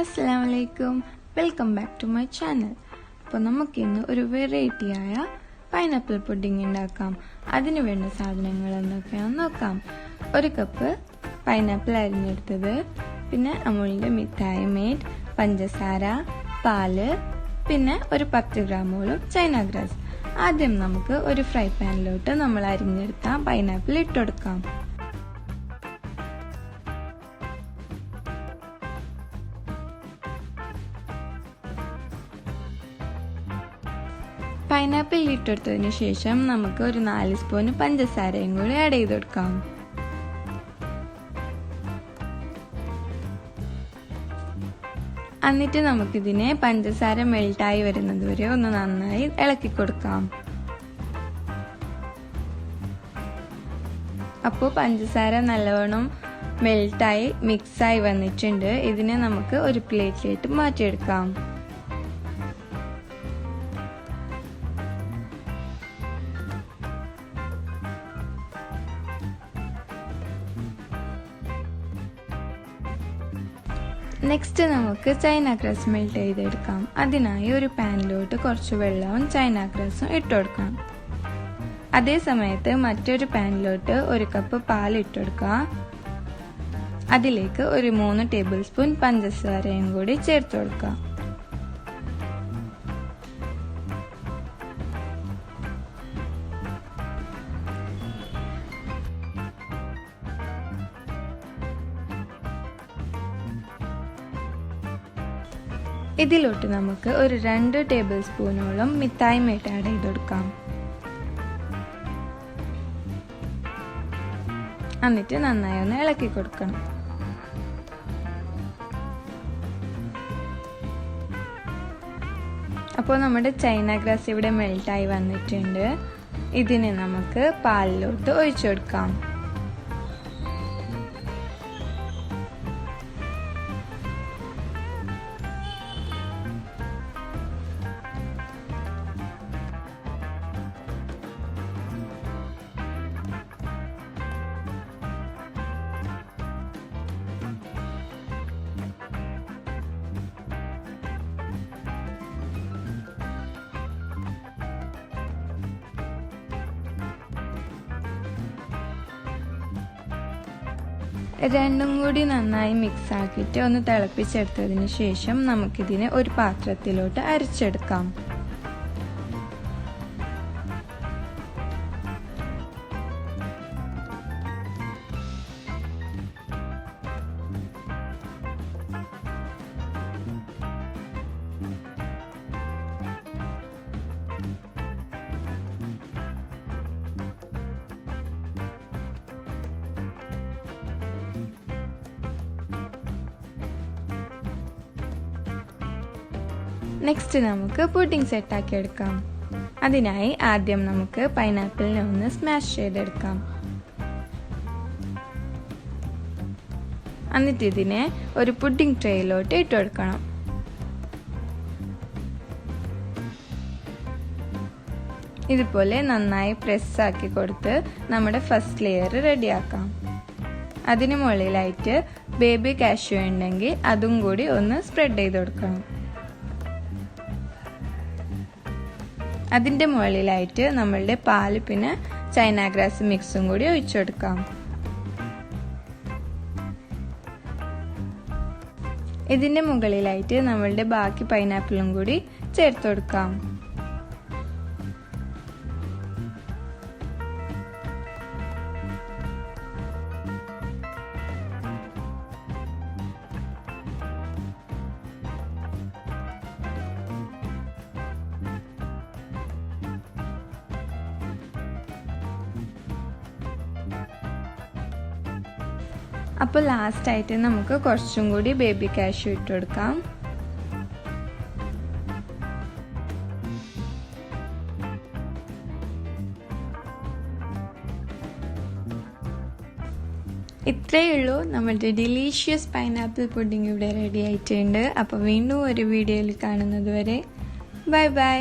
Assalamualaikum, welcome back to my channel. അപ്പോൾ നമുക്ക് ഇന്ന് ഒരു വെറൈറ്റി ആയ പൈനാപ്പിൾ പുഡിംഗ് ഉണ്ടാക്കാം. അതിനു വേണ്ട സാധനങ്ങൾ എന്തൊക്കെയാണെന്ന് നോക്കാം. ഒരു കപ്പ് പൈനാപ്പിൾ അരിഞ്ഞെടുത്തത്, പിന്നെ അമൂലിന്റെ മിഠായി മേഡ്, പഞ്ചസാര, പാല്, പിന്നെ ഒരു 10 ഗ്രാമോളം ചൈന ഗ്രാസ്. ആദ്യം നമുക്ക് ഒരു ഫ്രൈ പാനിലോട്ട് നമ്മൾ അരിഞ്ഞെടുത്ത പൈനാപ്പിൾ ഇട്ടുകൊടുക്കാം. പൈനാപ്പിൾ ഇട്ടെടുത്തതിന് ശേഷം നമുക്ക് ഒരു 4 സ്പൂൺ പഞ്ചസാരയും കൂടി ആഡ് ചെയ്ത് കൊടുക്കാം. എന്നിട്ട് നമുക്കിതിനെ പഞ്ചസാര മെൽട്ടായി വരുന്നത് വരെ ഒന്ന് നന്നായി ഇളക്കി കൊടുക്കാം. അപ്പോൾ പഞ്ചസാര നല്ലവണ്ണം മെൽട്ടായി മിക്സായി വന്നിട്ടുണ്ട്. ഇതിനെ നമുക്ക് ഒരു പ്ലേറ്റിലേക്ക് മാറ്റിയെടുക്കാം. നെക്സ്റ്റ് നമുക്ക് ചൈന ഗ്രാസ് മെൽറ്റ് ചെയ്തെടുക്കാം. അതിനായി ഒരു പാനിലോട്ട് കുറച്ച് വെള്ളവും ചൈന ഗ്രാസും ഇട്ടുകൊടുക്കാം. അതേ സമയത്ത് മറ്റൊരു പാനിലോട്ട് ഒരു കപ്പ് പാൽ ഇട്ടുകൊടുക്കുക. അതിലേക്ക് ഒരു 3 ടേബിൾ സ്പൂൺ പഞ്ചസാരയും കൂടി ചേർത്ത് കൊടുക്കുക. ഇതിലോട്ട് നമുക്ക് ഒരു 2 ടേബിൾ സ്പൂണോളം മിഠായി മേഡ് ആഡ് ചെയ്ത് കൊടുക്കാം. എന്നിട്ട് നന്നായി ഒന്ന് ഇളക്കി കൊടുക്കണം. അപ്പോൾ നമ്മുടെ ചൈന ഗ്രാസ് ഇവിടെ മെൽട്ടായി വന്നിട്ടുണ്ട്. ഇതിനെ നമുക്ക് പാലിലോട്ട് ഒഴിച്ചു കൊടുക്കാം. രണ്ടും കൂടി നന്നായി മിക്സ് ആക്കിയിട്ട് ഒന്ന് തിളപ്പിച്ചെടുത്തതിന് ശേഷം നമുക്കിതിനെ ഒരു പാത്രത്തിലോട്ട് അരിച്ചെടുക്കാം. നെക്സ്റ്റ് നമുക്ക് പുഡിംഗ് സെറ്റാക്കി എടുക്കാം. അതിനായി ആദ്യം നമുക്ക് പൈനാപ്പിളിനെ ഒന്ന് സ്മാഷ് ചെയ്തെടുക്കാം. എന്നിട്ട് ഇതിനെ ഒരു പുഡിംഗ് ട്രേയിലോട്ട് ഇട്ടുകൊടുക്കണം. ഇതുപോലെ നന്നായി പ്രസ് ആക്കി കൊടുത്ത് നമ്മുടെ ഫസ്റ്റ് ലെയർ റെഡിയാക്കാം. അതിന് മുകളിലായിട്ട് ബേബി കാഷ്യൂ ഉണ്ടെങ്കിൽ അതും കൂടി ഒന്ന് സ്പ്രെഡ് ചെയ്ത് കൊടുക്കണം. അതിൻ്റെ മുകളിലായിട്ട് നമ്മളുടെ പാല് പിന്നെ ചൈന ഗ്രാസ് മിക്സും കൂടി ഒഴിച്ചു കൊടുക്കാം. ഇതിൻ്റെ മുകളിലായിട്ട് നമ്മളുടെ ബാക്കി പൈനാപ്പിളും കൂടി ചേർത്ത് കൊടുക്കാം. അപ്പോൾ ലാസ്റ്റ് ആയിട്ട് നമുക്ക് കുറച്ചും കൂടി ബേബി കാഷ്യൂ ഇട്ട് കൊടുക്കാം. ഇത്രയേ ഉള്ളൂ, നമ്മുടെ ഡിലീഷ്യസ് പൈനാപ്പിൾ പുഡിംഗ് ഇവിടെ റെഡി ആയിട്ടുണ്ട്. അപ്പോൾ വീണ്ടും ഒരു വീഡിയോയിൽ കാണുന്നത് വരെ ബൈ ബൈ.